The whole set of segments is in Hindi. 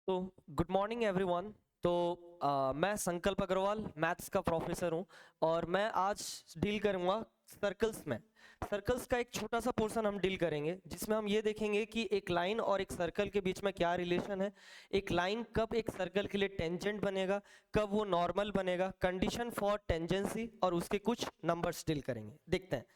तो गुड मॉर्निंग एवरीवन। तो मैं संकल्प अग्रवाल मैथ्स का प्रोफेसर हूँ और मैं आज डील करूँगा सर्कल्स में। सर्कल्स का एक छोटा सा पोर्शन हम डील करेंगे जिसमें हम ये देखेंगे कि एक लाइन और एक सर्कल के बीच में क्या रिलेशन है, एक लाइन कब एक सर्कल के लिए टेंजेंट बनेगा, कब वो नॉर्मल बनेगा, कंडीशन फॉर टेंजेंसी और उसके कुछ नंबर्स डील करेंगे। देखते हैं।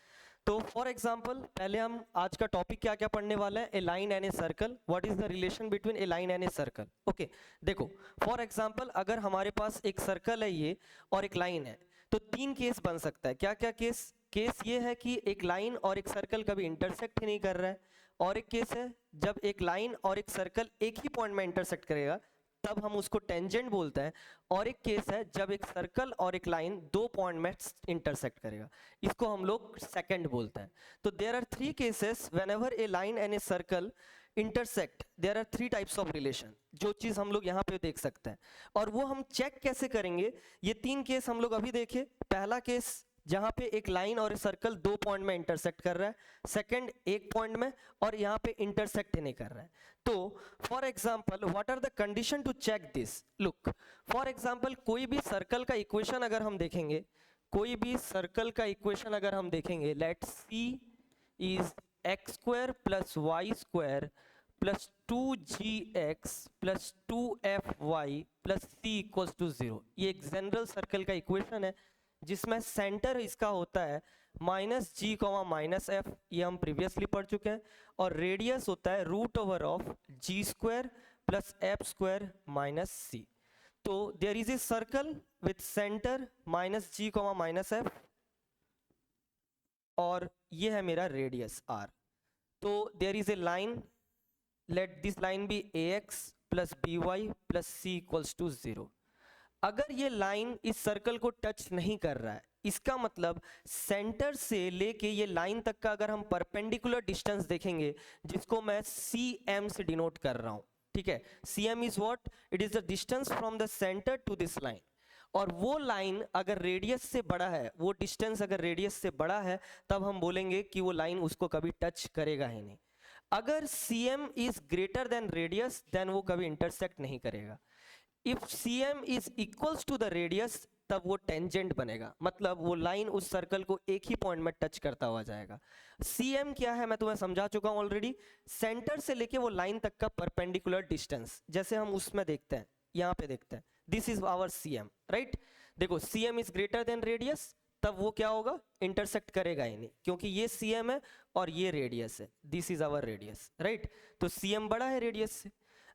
तो फॉर एग्जाम्पल पहले हम आज का टॉपिक क्या क्या पढ़ने वाले हैं, a line and a circle, what is the relation between a line and a circle. Okay, देखो फॉर एग्जाम्पल अगर हमारे पास एक सर्कल है ये और एक लाइन है तो तीन केस बन सकता है। क्या क्या केस? केस ये है कि एक लाइन और एक सर्कल कभी इंटरसेक्ट ही नहीं कर रहा है, और एक केस है जब एक लाइन और एक सर्कल एक ही पॉइंट में इंटरसेक्ट करेगा तब हम उसको टेंजेंट बोलते हैं, और एक केस है जब एक सर्कल और एक लाइन दो पॉइंट में इंटरसेक्ट करेगा, इसको हम लोग सेकंड बोलते हैं। तो there are three cases whenever a line and a circle intersect, there are three types of relation, जो चीज हम लोग यहाँ पे देख सकते हैं। और वो हम चेक कैसे करेंगे? ये तीन केस हम लोग अभी देखे। पहला केस जहां पे एक लाइन और सर्कल दो पॉइंट में इंटरसेक्ट कर रहा है, सेकंड एक पॉइंट में, और यहाँ पे इंटरसेक्ट ही नहीं कर रहा है। तो for example what are the condition to check this? Look, for example कोई भी सर्कल का इक्वेशन अगर हम देखेंगे, कोई भी सर्कल का इक्वेशन अगर हम देखेंगे, let C is X square plus Y square plus 2gx plus 2fy plus C equals to 0। ये एक जनरल सर्कल का इक्वेशन है जिसमें सेंटर इसका होता है minus G comma minus F, ये हम प्रीवियसली पढ़ चुके हैं, और रेडियस होता है root over of G square plus F square minus C. तो there is a circle with centre minus G comma minus F, और ये है मेरा रेडियस आर। तो there is a line, let this line be a X plus B Y plus C equals to 0। अगर ये लाइन इस सर्कल को टच नहीं कर रहा है, इसका मतलब सेंटर से लेके ये लाइन तक का अगर हम परपेंडिकुलर डिस्टेंस देखेंगे, जिसको मैं सी एम से डिनोट कर रहा हूं, ठीक है। C M is what? It is the distance from the centre to this line. और वो लाइन अगर रेडियस से बड़ा है, वो डिस्टेंस अगर रेडियस से बड़ा है, तब हम बोलेंगे कि वो लाइन उसको कभी टच करेगा ही नहीं। अगर C M is greater than radius, then वो कभी इंटरसेक्ट नहीं करेगा। If cm is equals to the radius, तब वो टेंजेंट बनेगा, मतलब वो लाइन उस सर्कल को एक ही पॉइंट में टच करता हुआ जाएगा। cm क्या है मैं तुम्हें समझा चुका हूं ऑलरेडी, सेंटर से लेके वो लाइन तक का परपेंडिकुलर डिस्टेंस, जैसे हम उसमें देखते हैं, यहां पे देखते हैं, this is our cm, right. देखो cm is greater than radius, तब वो क्या होगा? इंटरसेक्ट करेगा ही नहीं, क्योंकि ये cm है और ये रेडियस है, this is our radius, right. तो cm बड़ा है रेडियस से।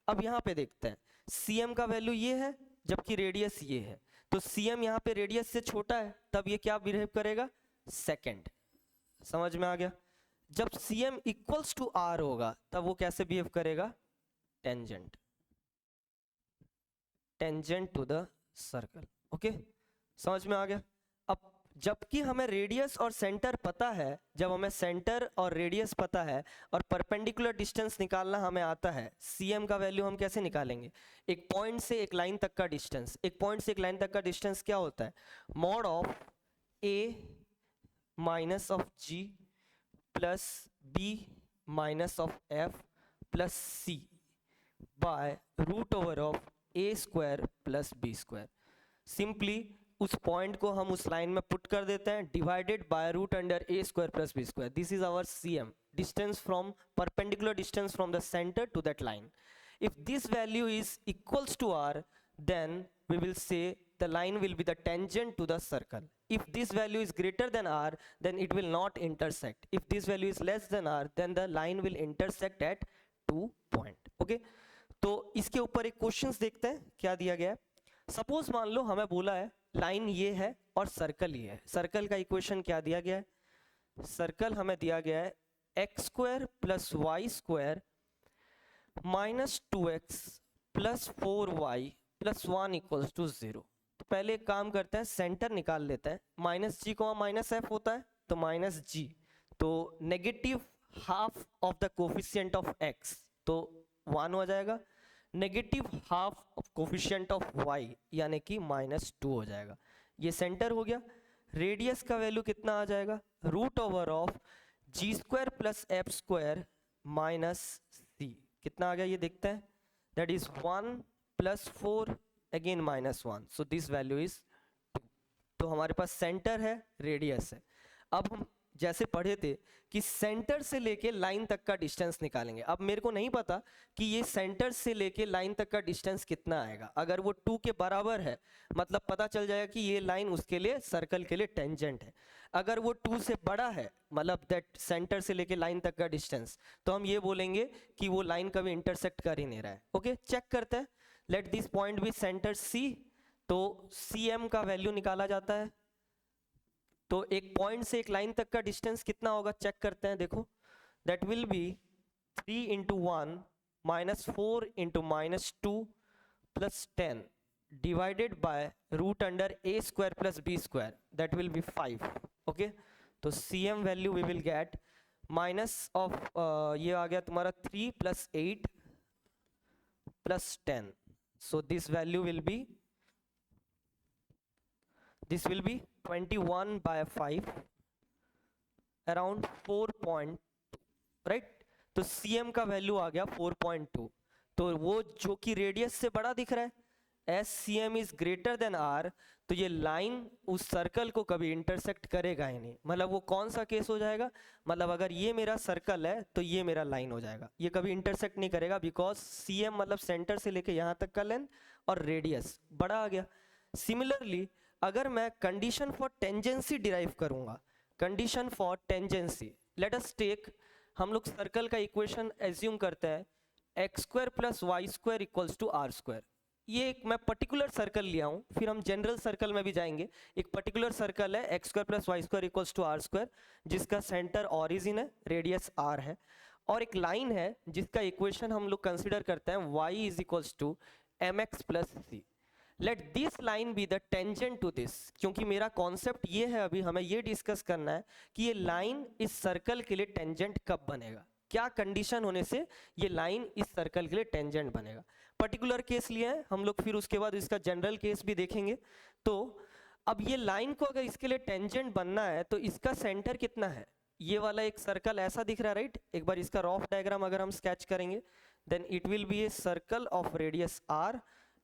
अब यहाँ पे देखते हैं, cm का वैल्यू ये है जबकि रेडियस ये है, तो cm यहाँ पे रेडियस से छोटा है, तब ये क्या बिहेव करेगा? सेकंड। समझ में आ गया? जब cm इक्वल्स टू r होगा तब वो कैसे बिहेव करेगा? Tangent, tangent to the circle. Okay, समझ में आ गया? अब जबकि हमें रेडियस और सेंटर पता है, जब हमें सेंटर और रेडियस पता है और परपेंडिकुलर डिस्टेंस निकालना हमें आता है, cm का वैल्यू हम कैसे निकालेंगे? एक पॉइंट से एक लाइन तक का डिस्टेंस, एक पॉइंट से एक लाइन तक का डिस्टेंस क्या होता है? Mod of a minus of g plus b minus of f plus c by root over of a square plus b square. Simply उस पॉइंट को हम उस लाइन में पुट कर देते हैं, divided by root under a square plus b square. This is our cm, distance from perpendicular distance from the centre to that line. If this value is equals to r, then we will say the line will be the tangent to the circle. If this value is greater than r, then it will not intersect. If this value is less than r, then the line will intersect at 2 point. Okay, तो इसके ऊपर एक क्वेश्चंस देखते हैं क्या दिया गया है। सपोज मान लो हमें बोला है लाइन ये है और सर्कल ये है। सर्कल का इक्वेशन क्या दिया गया है? सर्कल हमें दिया गया है x square plus Y square minus 2x plus 4y plus 1 equals to 0। तो पहले एक काम करते हैं, सेंटर निकाल लेते हैं। माइनस जी को माइनस एफ होता है, तो माइनस जी, तो negative half of the coefficient of x, तो 1 हो जाएगा। Negative half of coefficient of y यानी कि -2 हो जाएगा। ये सेंटर हो गया। रेडियस का वैल्यू कितना आ जाएगा? Root over of G square plus F square minus C. कितना आ गया ये देखते हैं। that is 1 plus 4 again minus 1, so this value is 2. तो हमारे पास सेंटर है, रेडियस है. अब हम जैसे पढ़े थे कि सेंटर से लेके लाइन तक का डिस्टेंस निकालेंगे. अब मेरे को नहीं पता कि ये सेंटर से लेके लाइन तक का डिस्टेंस कितना आएगा. अगर वो 2 के बराबर है मतलब पता चल जाएगा कि ये लाइन उसके लिए, सर्कल के लिए टेंजेंट है. अगर वो 2 से बड़ा है मतलब दैट सेंटर से लेके लाइन तक का डिस्टेंस, तो हम ये बोलेंगे कि वो लाइन कभी इंटरसेक्ट कर ही नहीं रहा है. ओके, चेक करते हैं. Let this point be centre C. तो CM का वैल्यू निकाला जाता है. तो एक पॉइंट से एक लाइन तक का डिस्टेंस कितना होगा, चेक करते हैं. देखो, that will be 3 into 1 minus 4 into minus 2 plus 10 divided by root under a square plus b square, that will be 5. Okay, तो CM value we will get minus of ये आ गया तुम्हारा 3 plus 8 plus 10, so this value will be 21 by 5 around 4. Right. तो CM का वैल्यू आ गया 4.2. तो वो जो कि रेडियस से बड़ा दिख रहा है, S CM is greater then R, तो ये लाइन उस सर्कल को कभी इंटरसेक्ट करेगा ही नहीं. मतलब वो कौन सा केस हो जाएगा, मतलब अगर ये मेरा सर्कल है तो ये मेरा लाइन हो जाएगा, ये कभी इंटरसेक्ट नहीं करेगा बिकॉज CM मतलब सेंटर से लेके यहाँ तक का लेंथ और रेडियस बड़ा आ गया. सिमिलरली अगर मैं कंडीशन फॉर टेंजेंसी डिराइव करूंगा, condition for tangency, let us take, हम लोग सर्कल का इक्वेशन एज्यूम करते हैं x square plus Y square equals to are square. ये एक मैं पर्टिकुलर सर्कल लिया हूँ, फिर हम जनरल सर्कल में भी जाएंगे. एक पर्टिकुलर सर्कल है x square plus Y square equals to are square, जिसका सेंटर ऑरिजिन है, रेडियस आर है, और एक लाइन है जिसका इक्वेशन हम लोग कंसिडर करते हैं y is equals to m x plus c. Let this line be the tangent to this. क्योंकि मेरा कॉन्सेप्ट ये है, अभी हमें ये डिस्कस करना है कि ये लाइन इस सर्कल के लिए टेंजेंट कब बनेगा, क्या कंडीशन होने से ये लाइन इस सर्कल के लिए टेंजेंट बनेगा. पर्टिकुलर केस लिए हैं हम लोग, फिर उसके बाद इसका जनरल केस भी देखेंगे. तो अब ये लाइन को अगर इसके लिए टेंजेंट बनना है तो इसका सेंटर कितना है, ये वाला एक सर्कल ऐसा दिख रहा है राइट. एक बार इसका रफ डायग्राम अगर हम स्केच करेंगे, then it will be a circle of radius r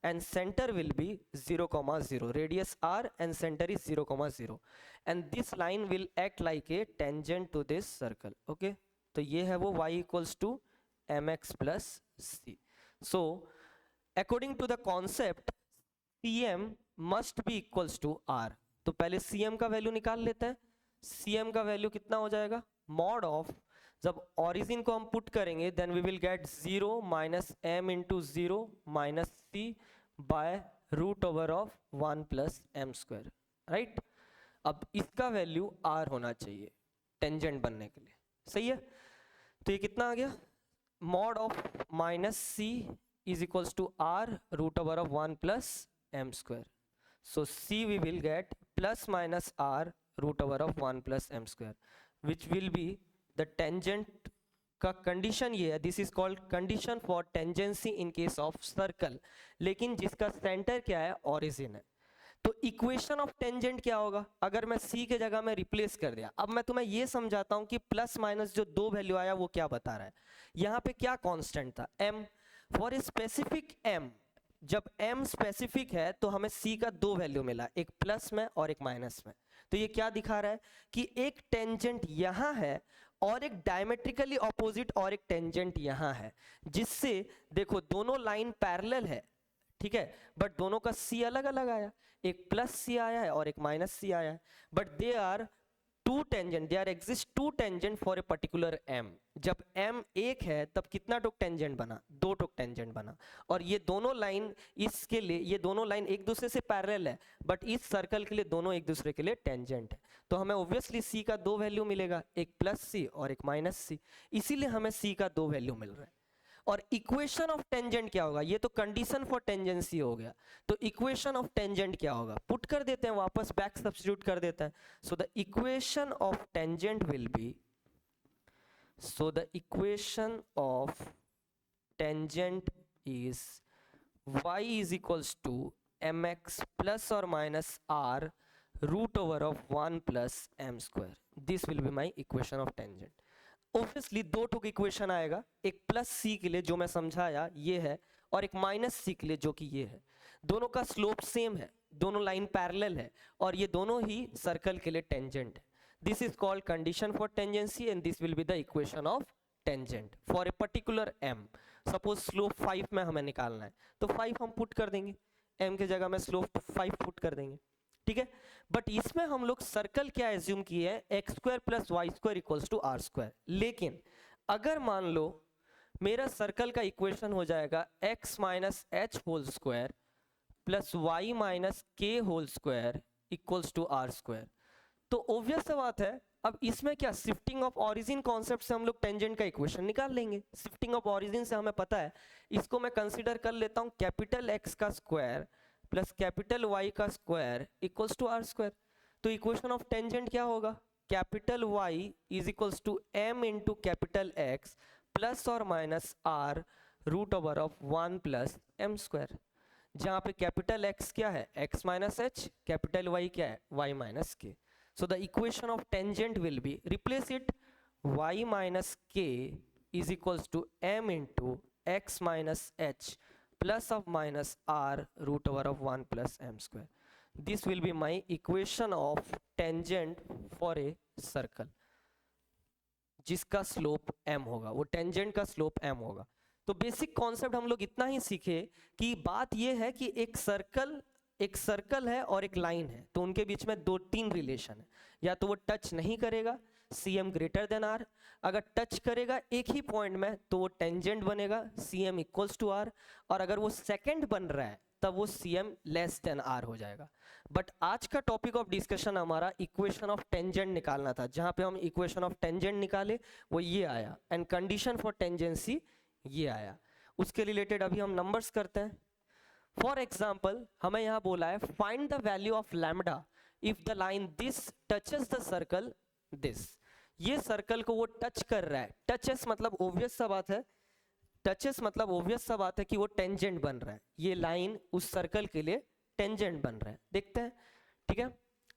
and center will be 0,0. radius r and center is 0,0, and this line will act like a tangent to this circle. okay, तो ये है वो y equals to mx plus c. so according to the concept cm must be equals to r. तो पहले cm का वैल्यू निकाल लेते हैं. cm का वैल्यू कितना हो जाएगा, मॉड ऑफ, जब ऑरिजिन को हम पुट करेंगे then we will get 0 minus m into 0 minus c by root over of 1 plus M square. Right. अब इसका वैल्यू r होना चाहिए टेंजेंट बनने के लिए. सही है. तो ये कितना आ गया, mod of minus c is equals to r root over of 1 plus M square. So c we will get plus minus r root over of 1 plus M square, which will be the tangent का कंडीशन. ये है, this is called condition for tangency in case of circle, लेकिन जिसका सेंटर क्या है, ऑरिजिन है. तो इक्वेशन ऑफ टेंजेंट क्या होगा, अगर मैं c के जगह में रिप्लेस कर दिया. अब मैं तुम्हें ये समझाता हूं कि प्लस माइनस जो दो वैल्यू आया वो क्या बता रहा है. यहाँ पे क्या कांस्टेंट था, m. For a specific m, जब m स्पेसिफिक है तो हमें c का दो वैल्यू मिला, एक प्लस में और एक माइनस में. तो ये क्या दिखा रहा है कि एक टेंजेंट यहाँ है और एक डायमेट्रिकली ऑपोजिट और एक टेंजेंट यहाँ है, जिससे देखो दोनों लाइन पैरेलल है, ठीक है, बट दोनों का c अलग अलग आया, एक प्लस c आया है और एक माइनस c आया है, but they are two tangent, there exist two tangent for a particular m. जब m एक है तब कितना टुक टेंजेंट बना, दो टुक टेंजेंट बना. और ये दोनों लाइन इसके लिए, ये दोनों लाइन एक दूसरे से पैरेलल है, बट इस सर्कल के लिए दोनों एक दूसरे के लिए टेंजेंट है. तो हमें ऑब्वियसली c का दो वैल्यू मिलेगा, एक प्लस c और एक माइनस c, इसीलिए हमें c का दो वैल्यू मिल रहा है. और इक्वेशन ऑफ टेंजेंट क्या होगा, ये तो कंडीशन फॉर टेंजेंसी हो गया. तो इक्वेशन ऑफ टेंजेंट क्या होगा, पुट कर देते हैं वापस, बैक सब्स्टिट्यूट कर देते हैं. So the equation of tangent will be, so the equation of tangent is y is equals to mx plus or minus r root over of 1 plus m square. This will be my equation of tangent. Obviously दो टुक इक्वेशन आएगा, एक प्लस c के लिए जो मैं समझाया ये है, और एक माइनस सी के लिए जो कि ये है, दोनों का स्लोप सेम है, दोनों लाइन पैरेलल है और ये दोनों ही सर्कल के लिए टेंजेंट है. This is called condition for tangency and this will be the equation of tangent for a particular m. Suppose slope 5 में हमें निकालना है तो 5 हम पुट कर देंगे, m के जगह में स्लोप 5 पुट कर देंगे, ठीक है. बट इसमें हम लोग सर्कल क्या एज्यूम किए हैं, x square plus Y square equals to are square. लेकिन अगर मान लो मेरा सर्कल का इक्वेशन हो जाएगा x minus H whole square plus Y minus K whole square equals to are square, तो ऑब्वियस सा बात है अब इसमें क्या शिफ्टिंग ऑफ ओरिजिन कॉन्सेप्ट से हम लोग टेंजेंट का इक्वेशन निकाल लेंगे. शिफ्टिंग ऑफ ओरिजिन से हमें पता है, इसको मैं कंसीडर कर लेता हूं कैपिटल एक्स का स्क्वायर प्लस कैपिटल वाई का square equals to are square. तो इक्वेशन ऑफ टेंजेंट क्या होगा, capital Y is equals to M into capital X plus और minus R root over of 1 plus M square, जहां पे कैपिटल एक्स क्या है X minus H, capital Y क्या है Y minus K. So the equation of tangent will be, replace it, y minus k is equals to m into x minus h plus of minus r root over of 1 plus m square. This will be my equation of tangent for a circle जिसका स्लोप m होगा, वो टेंजेंट का स्लोप m होगा. तो बेसिक कॉन्सेप्ट हम लोग इतना ही सीखे कि बात ये है कि एक सर्कल है और एक लाइन है, तो उनके बीच में 2-3 रिलेशन है. या तो वो टच नहीं करेगा cm ग्रेटर देन r, अगर टच करेगा एक ही पॉइंट में तो वो टेंजेंट बनेगा cm इक्वल्स टू r, और अगर वो सेकंड बन रहा है तब वो cm लेस देन r हो जाएगा. बट आज का टॉपिक ऑफ डिस्कशन हमारा इक्वेशन ऑफ टेंजेंट निकालना था, जहां पे हम इक्वेशन ऑफ टेंजेंट निकाले वो ये आया एंड कंडीशन फॉर टेंजेंसी ये आया. उसके रिलेटेड अभी हम नंबर्स करते हैं. फॉर एग्जाम्पल हमें यहाँ बोला है find the value of lambda if the line this touches the circle this. ये सर्कल को वो टच कर रहा है, टचेस मतलब ऑब्वियस सा बात है, टचेस मतलब ऑब्वियस सा बात है कि वो टेंजेंट बन रहा है, ये लाइन उस सर्कल के लिए टेंजेंट बन रहा है. देखते हैं, ठीक है.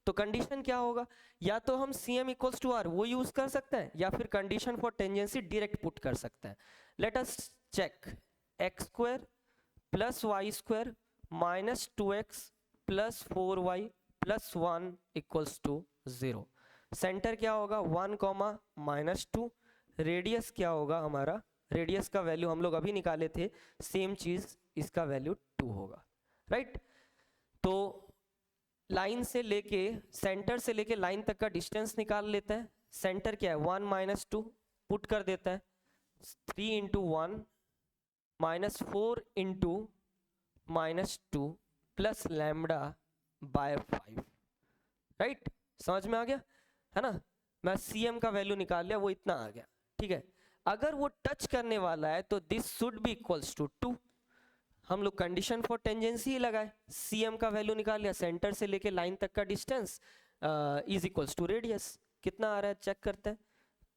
तो कंडीशन क्या होगा, या तो हम cm इक्वल्स टू r वो यूज कर सकते हैं या फिर condition for tangency direct put कर सकते हैं. Let us check x square plus Y square minus 2x plus 4y plus 1 equals to 0. Centre क्या होगा 1 कॉमा माइनस 2. रेडियस क्या होगा हमारा, रेडियस का वैल्यू हम लोग अभी निकाले थे, सेम चीज इसका वैल्यू 2 होगा, राइट. तो लाइन से लेके सेंटर से लेके लाइन तक का डिस्टेंस निकाल लेते हैं. सेंटर क्या है 1 माइनस 2 पुट कर देता है, 3 into 1 minus 4 into minus 2 plus lambda by 5, right. समझ में आ गया है ना. मैं cm का वैल्यू निकाल लिया, वो इतना आ गया, ठीक है. अगर वो टच करने वाला है तो this should be equals to 2. हम लोग कंडीशन फॉर टेंजेंसी ही लगाए, cm का वैल्यू निकाल लिया, सेंटर से लेके लाइन तक का distance is equals to radius. कितना आ रहा है चेक करते हैं,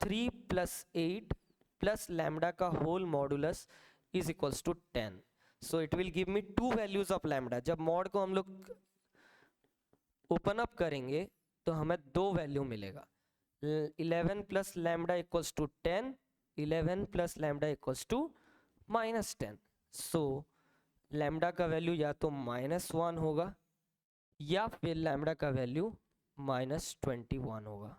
3 प्लस 8 प्लस लैम्डा का whole modulus is equals to 10. So it will give me 2 values of lambda. जब मॉड को हम लोग ओपन अप करेंगे तो हमें 2 वैल्यू मिलेगा, 11 plus lambda equals to 10, 11 plus lambda equals to minus 10. So lambda का वैल्यू या तो -1 होगा या फिर लैम्डा का वैल्यू -21 होगा.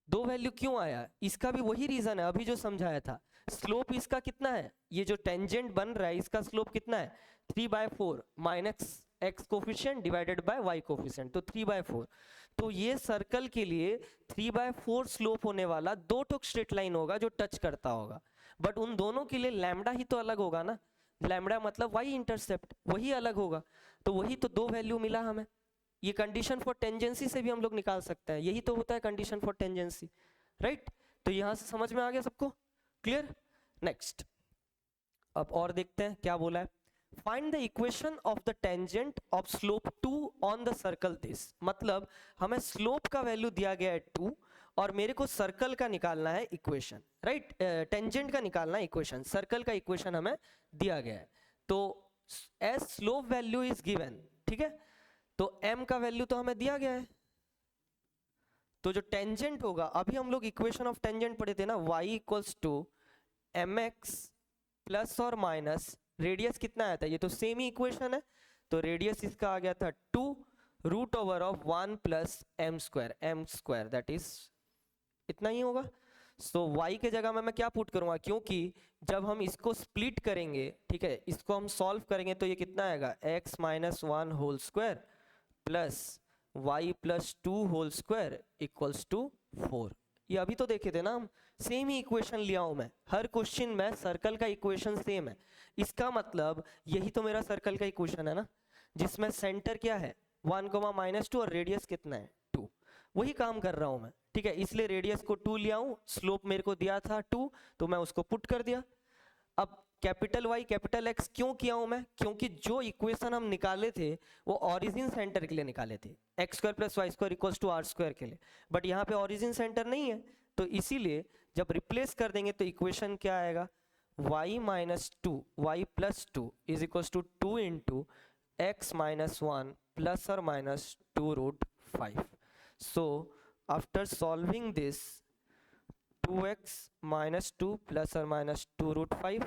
2 वैल्यू क्यों आया, इसका भी वही रीजन है अभी जो समझाया था. स्लोप इसका कितना है, ये जो टेंजेंट बन रहा है इसका स्लोप कितना है 3/4 minus x coefficient divided by y coefficient, तो 3/4. तो ये सर्कल के लिए 3/4 स्लोप होने वाला 2 टोक स्ट्रेट लाइन होगा जो टच करता होगा. बट उन दोनों के लिए लैम्डा ही तो अलग होगा ना, लैम्डा मतलब y इंटरसेप्ट वही अलग होगा. तो वही तो 2 वैल्यू मिला हमें. ये कंडीशन फॉर टेंजेंसी से भी हम लोग निकाल सकते हैं, यही तो होता है कंडीशन फॉर टेंजेंसी, राइट. तो यहां से समझ में आ गया सबको, क्लियर. नेक्स्ट अब और देखते हैं क्या बोला है. Find the equation of the tangent of slope 2 on the circle this. मतलब हमें स्लोप का वैल्यू दिया गया है 2 और मेरे को सर्कल का निकालना है इक्वेशन, राइट. टेंजेंट का निकालना है इक्वेशन, सर्कल का इक्वेशन हमें दिया गया है. तो as slope value is given, ठीक है. तो m का वैल्यू तो हमें दिया गया है, तो जो टेंजेंट होगा, अभी हम लोग इक्वेशन ऑफ टेंजेंट पढ़े थे ना, y equals to mx plus और माइनस रेडियस कितना आया था, ये तो सेम ही इक्वेशन है, तो रेडियस इसका आ गया था 2 root over of 1 plus M square that is इतना ही होगा। सो y के जगह में मैं क्या पुट करूंगा, क्योंकि जब हम इसको स्प्लिट करेंगे, ठीक है, इसको हम सॉल्व करेंगे तो ये कितना आएगा, x minus 1 whole square plus y plus 2 whole square equals to 4। ये अभी तो देखे थे ना हम, सेम ही इक्वेशन लिया हूं मैं, हर क्वेश्चन में सर्कल का इक्वेशन सेम है। इसका मतलब यही तो मेरा सर्कल का इक्वेशन है ना, जिसमें सेंटर क्या है 1, -2 और रेडियस कितना है 2, वही काम कर रहा हूं मैं, ठीक है। इसलिए रेडियस को 2 लिया हूं, स्लोप मेरे को दिया था 2, तो मैं उसको पुट कर दिया। अब कैपिटल Y कैपिटल X क्यों किया हूं मैं, क्योंकि जो इक्वेशन हम निकाले थे वो ओरिजिन सेंटर के लिए निकाले थे, x² + y² = r² के लिए, बट यहाँ पे ओरिजिन सेंटर नहीं है, तो इसीलिए जब रिप्लेस कर देंगे तो इक्वेशन क्या आएगा, y - 2 y + 2 = 2 × x - 1 ± 2√5। So after solving this, 2x - 2 ± 2√5,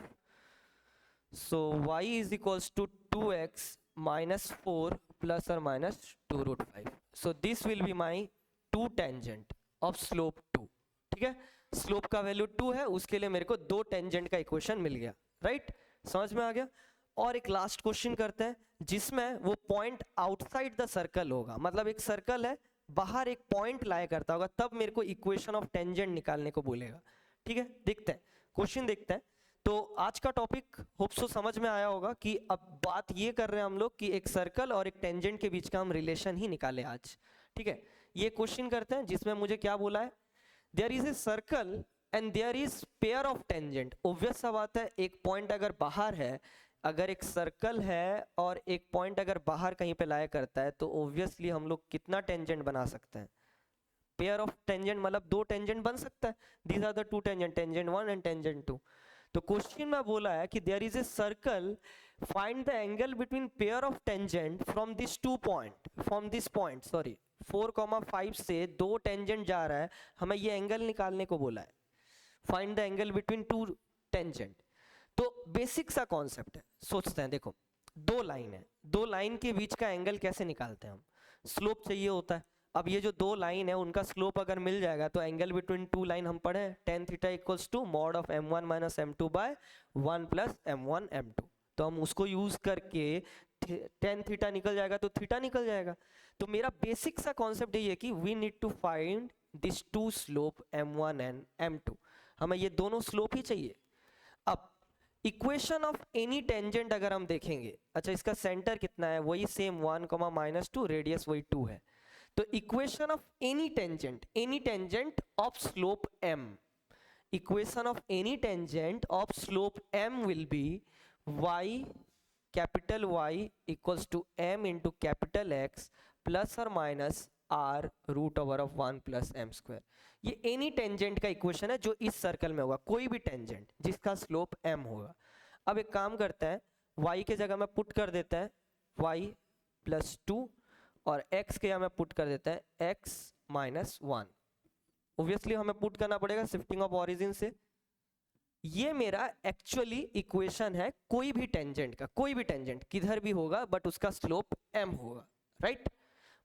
so y is equals to 2x - 4 ± 2√5। so this will be my 2 tangent of slope 2, ठीक है। स्लोप का वैल्यू 2 है, उसके लिए मेरे को 2 टेंजेंट का इक्वेशन मिल गया, राइट, समझ में आ गया। और एक लास्ट क्वेश्चन करते हैं जिसमें वो पॉइंट आउटसाइड द सर्कल होगा, मतलब एक सर्कल है बाहर एक पॉइंट लाया करता होगा, तब मेरे को इक्वेशन ऑफ टेंजेंट निकालने को बोलेगा, ठीक है। देखते हैं क्वेश्चन, देखते हैं। तो आज का टॉपिक होप सो समझ में आया होगा कि अब बात ये कर रहे हैं हम लोग कि एक सर्कल और एक टेंजेंट के बीच का हम रिलेशन ही निकाले आज, ठीक है। ये क्वेश्चन करते हैं जिसमें मुझे क्या बोला है, there is a circle and there is pair of tangent. Obvious सा बात है, एक पॉइंट अगर बाहर है, अगर एक सर्कल है और एक पॉइंट अगर बाहर कहीं पे लाया करता है, तो ऑब्वियसली हम लोग कितना टेंजेंट बना सकते हैं, पेयर ऑफ टेंजेंट, मतलब 2 टेंजेंट बन सकता है। These are the 2 tangent, tangent 1 and tangent 2। तो क्वेश्चन में बोला है कि there is a circle, find the angle between pair of tangent from this 2 point, from this point sorry 4,5 से 2 टेंजेंट जा रहा है, हमें ये एंगल निकालने को बोला है, find the angle between 2 tangent. तो बेसिक सा कॉन्सेप्ट है, सोचते हैं। देखो 2 लाइन है, 2 लाइन के बीच का एंगल कैसे निकालते हैं हम, स्लोप चाहिए होता है। अब ये जो 2 लाइन है उनका स्लोप अगर मिल जाएगा तो एंगल बिटवीन 2 लाइन हम पढ़े tan θ = mod of m1 - m2 / 1 + m1 m2, तो हम उसको यूज करके tan θ निकल जाएगा तो थीटा निकल जाएगा। तो मेरा बेसिक सा कॉन्सेप्ट ये है कि we need to find this 2 slope m1 and m2, हमें ये दोनों स्लोप ही चाहिए। अब इक्वेशन ऑफ एनी टेंजेंट अगर हम देखेंगे, अच्छा इसका सेंटर कितना है, वही सेम 1, -2, रेडियस वही 2 है, तो equation of any tangent of slope m, equation of any tangent of slope m will be y capital Y equals to m into capital X plus और minus r root over of 1 + m²। ये एनी टेंजेंट का इक्वेशन है जो इस सर्कल में होगा, कोई भी टेंजेंट जिसका स्लोप m होगा। अब एक काम करते हैं, y के जगह में पुट कर देते हैं y + 2 और x के जगह में पुट कर देते हैं x - 1। ऑब्वियसली हमें पुट करना पड़ेगा शिफ्टिंग ऑफ ओरिजिन से। ये मेरा एक्चुअली इक्वेशन है कोई भी टेंजेंट का, कोई भी टेंजेंट किधर भी होगा बट उसका स्लोप m होगा, राइट।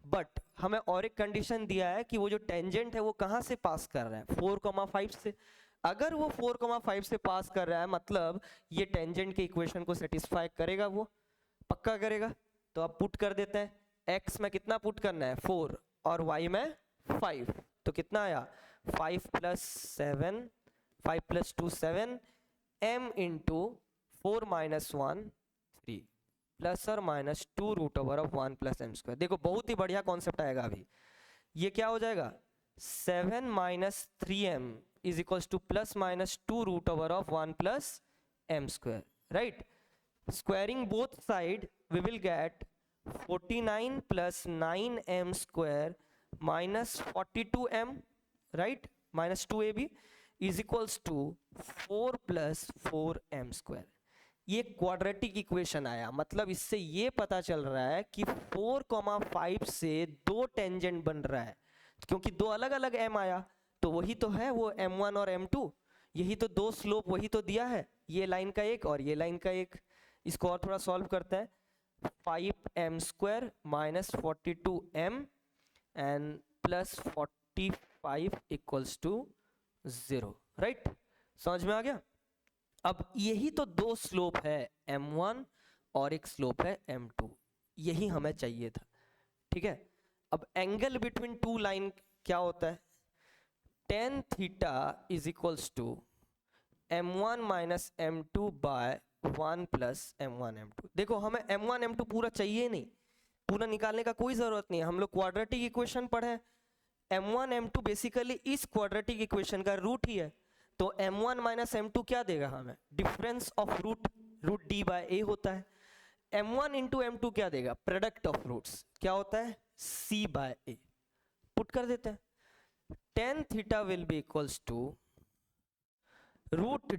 बट हमें और एक कंडीशन दिया है कि वो जो टेंजेंट है वो कहाँ से पास कर रहा है, 4,5 से। अगर वो 4,5 से पास कर रहा है मतलब ये टेंजेंट के इक्वेशन को सेटिस्फाई करेगा, वो पक्का करेगा। तो अब पुट कर देते हैं, x में कितना पुट करना है 4 और y में 5, तो कितना आया 5 + 7, 5 + 2 7 m इंटू 4 - 1 3 प्लस और minus 2 root over of 1 + m²। देखो बहुत ही बढ़िया कॉन्सेप्ट आएगा अभी। ये क्या हो जाएगा 7 - 3m = +- 2 root over of 1 + m², right. Squaring both side we will get 49 + 9m² - 42m, right, -2ab = 4 + 4m²। ये क्वाड्रेटिक इक्वेशन आया, मतलब इससे ये पता चल रहा है कि 4,5 से 2 टेंजेंट बन रहा है, क्योंकि 2 अलग अलग m आया तो वही तो है वो m1 और m2, यही तो 2 स्लोप वही तो दिया है, ये लाइन का एक और ये लाइन का एक। इसको और थोड़ा सॉल्व करते हैं। 5m² minus 42m and plus 45 equals to 0, right? समझ में आ गया? अब यही तो दो स्लोप है m1 और एक स्लोप है m2, यही हमें चाहिए था, ठीक है? अब एंगल बिटवीन टू लाइन क्या होता है? tan theta is equals to m1 minus m2 by 1 plus m1 m2। देखो हमें m1 m2 पूरा चाहिए नहीं, पूरा निकालने का कोई जरूरत नहीं है, हम लोग क्वाड्रेटिक इक्वेशन पढ़े। m1 m2 बेसिकली इस क्वाड्रेटिक इक्वेशन का रूट ही है, तो m1 माइनस m2 क्या देगा हमें? Difference of root d by a होता है। m1 इंटू m2 क्या देगा? प्रोडक्ट ऑफ रूट्स, क्या होता है? c bye a। पुट कर देते हैं। tan theta will be equals to root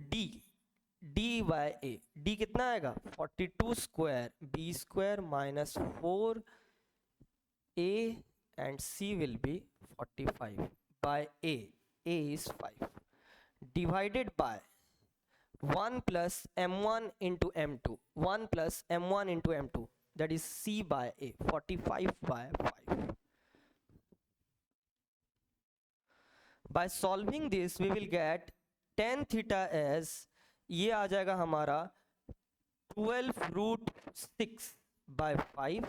d by a। d कितना आएगा? 42 square b square minus 4a and c will be 45 by a is 5 divided by 1 plus m1 into m2, 1 plus m1 into m2, that is c by a, 45 by 5. By solving this we will get tan theta as, ये आ जाएगा हमारा 12 root 6 by 5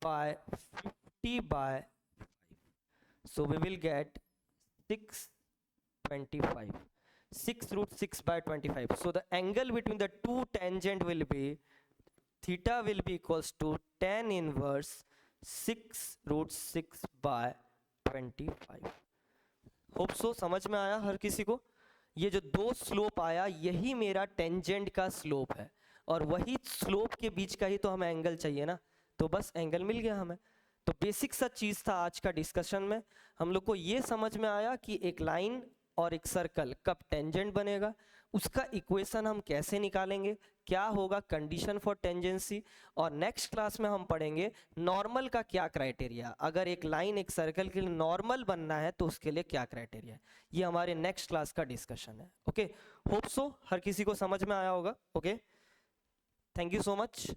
by 50 by 5. So we will get 625. 6 root 6 by 25. So the angle between the two tangent will be, theta will be equals to tan inverse 6 root 6 by 25. Hope so समझ में आया हर किसी को? ये जो दो स्लोप आया यही मेरा टेंजेंट का स्लोप है, और वही स्लोप के बीच का ही तो हमें एंगल चाहिए ना, तो बस एंगल मिल गया हमें। तो बेसिक सा चीज था आज का डिस्कशन में। हम लोग को ये समझ में आया कि एक लाइन और एक सर्कल कब टेंजेंट बनेगा, उसका इक्वेशन हम कैसे निकालेंगे, क्या होगा कंडीशन फॉर टेंजेंसी, और नेक्स्ट क्लास में हम पढ़ेंगे नॉर्मल का क्या क्राइटेरिया, अगर एक लाइन एक सर्कल के लिए नॉर्मल बनना है तो उसके लिए क्या क्राइटेरिया है। ये हमारे नेक्स्ट क्लास का डिस्कशन है। ओके, होप सो हर किसी को समझ में आया होगा। Okay, thank you so much.